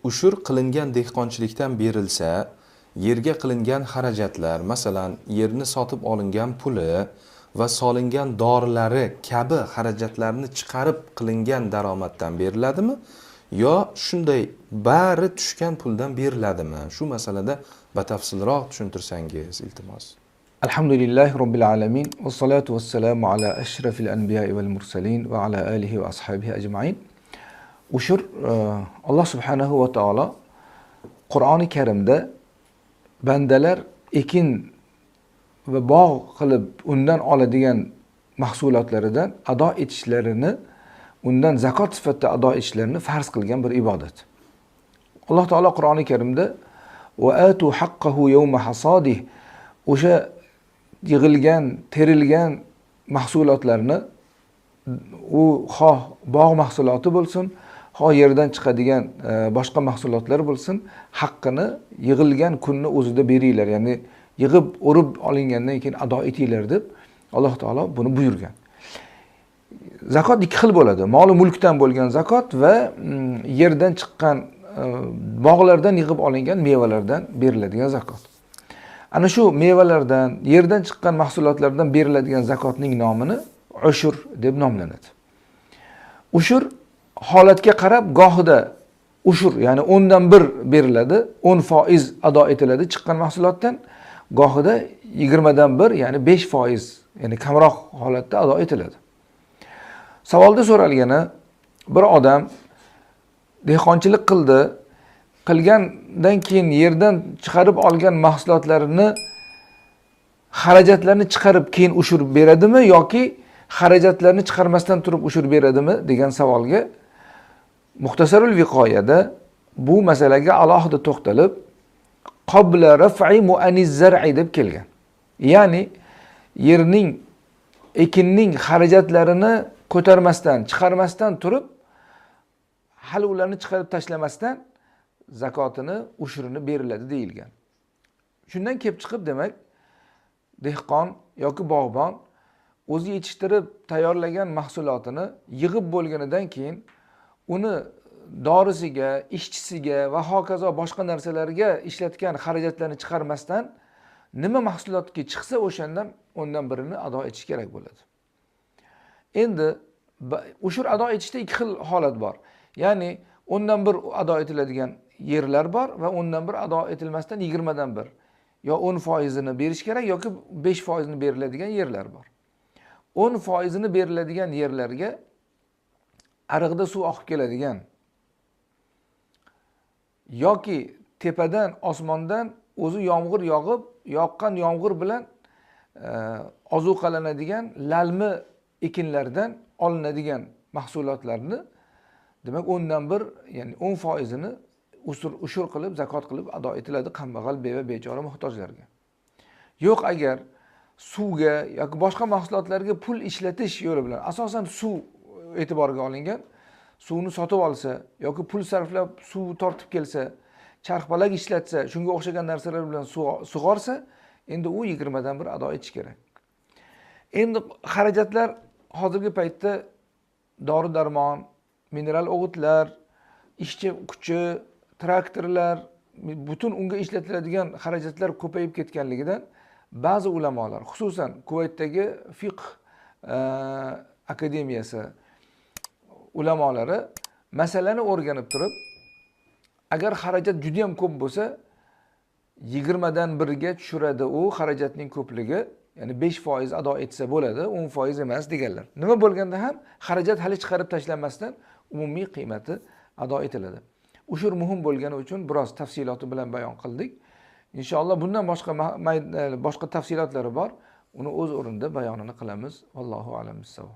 ushur qilingan dehqonchilikdan berilsa, yerga qilingan xarajatlar, masalan, yerni sotib olingan puli va solingan dorilari kabi xarajatlarni chiqarib qilingan daromaddan beriladimi? Yo shunday bari tushgan puldan beriladimi? Shu masalada batafsilroq tushuntirsangiz, iltimos. Alhamdulillahi Robbil alamin va salatu vassalamu ala ashrafil anbiya'i val mursalin va ala alihi va ashabihi ajma'in. Ushur Alloh subhanahu va taolo Qur'oni Karimda bandalar ekin va bog' qilib undan oladigan mahsulotlaridan ado etishlarini, undan zakot sifatida ado etishlarini farz qilgan bir ibodat. Alloh taolo Qur'oni Karimda va atu haqqahu yawma hasadih, o'sha yig'ilgan, terilgan mahsulotlarni, u xoh bog' mahsuloti bo'lsin, xoh yerdan chiqadigan boshqa mahsulotlar bo'lsin, haqqini yig'ilgan kunni o'zida beringlar, ya'ni yig'ib o'rib olingandan keyin ado etinglar deb Alloh taolo buni buyurgan. Zakot ikki xil bo'ladi. Mol mulkdan bo'lgan zakot va yerdan chiqqan bog'lardan yig'ib olingan mevalardan beriladigan zakot. Ana shu mevalardan, yerdan chiqqan mahsulotlardan beriladigan zakotning nomini ushur deb nomlanadi. Ushur holatga qarab gohida ushur, ya'ni 10dan 1 beriladi, 10% ado etiladi chiqqan mahsulotdan, gohida 20dan 1, ya'ni 5%, ya'ni kamroq holatda ado etiladi. Savolda so'ralgani, bir odam dehqonchilik qildi, qilgandan keyin yerdan chiqarib olgan mahsulotlarini, xarajatlarni chiqarib keyin ushur beradimi yoki xarajatlarni chiqarmasdan turib ushur beradimi degan savolga Muxtasarul Viqoyada bu masalaga alohida to'xtalib, qabla raf'i mu'aniz zar'i deb kelgan. Ya'ni yerning, ekinning xarajatlarini ko'tarmasdan, chiqarmasdan turib, hali ularni chiqarib tashlamasdan zakotini, ushurini beriladi deyilgan. Shundan kelib chiqib, demak, dehqon yoki bog'bon o'zi yetishtirib tayyorlagan mahsulotini yig'ib bo'lganidan keyin uni dorisiga, ishchisiga va hokazo boshqa narsalarga ishlatgan xarajatlarni chiqarmasdan nima mahsulotga chiqsa o'shandan 10dan 1ni ado etish kerak bo'ladi. Endi ushur ado etishda ikki xil holat bor. Ya'ni 10dan 1 ado etiladigan yerlar bor va 10dan 1 ado etilmasdan 20dan 1. Yo 10%ni berish kerak yoki 5%ni beriladigan yerlar bor. 10%ni beriladigan yerlarga ariqda suv oqib keladigan yoki tepadan, osmondan o'zi yomg'ir yog'ib, yoqqan yomg'ir bilan ozuqalanadigan lalmi ekinlardan olinadigan mahsulotlarni, demak 10dan 1, ya'ni 10%ni ushur qilib, zakot qilib ado etiladi kambag'al, beva, bechora, muhtojlarga. Yo'q, agar suvga yoki boshqa mahsulotlarga pul ishlatish yo'li bilan, asosan suv e'tiborga olingan, suvni sotib olsa yoki pul sarflab suv tortib kelsa, charxpalak ishlatsa, shunga o'xshagan narsalar bilan sug'orsa, endi u 20dan 1 ado etish kerak. Endi xarajatlar hozirgi paytda dori-darmon, mineral o'g'itlar, ishchi kuchi, traktorlar, butun unga ishlatiladigan xarajatlar ko'payib ketganligidan ba'zi ulamolar, xususan Kuvaytdagi fiqh akademiyasi ulamolari masalani o'rganib turib, agar xarajat juda ham ko'p bo'lsa, 20dan 1ga tushiradi u xarajatning ko'pligi, ya'ni 5% ado etsa bo'ladi, 10% emas deganlar. Nima bo'lganda ham xarajat hali chiqarib tashlanmasdan umumiy qiymati ado etiladi. Ushur muhim bo'lgani uchun biroz tafsiloti bilan bayon qildik. Inshaalloh bundan boshqa tafsilotlari bor. Uni o'z o'rnida bayonini qilamiz. Vallohu a'lam bissavob.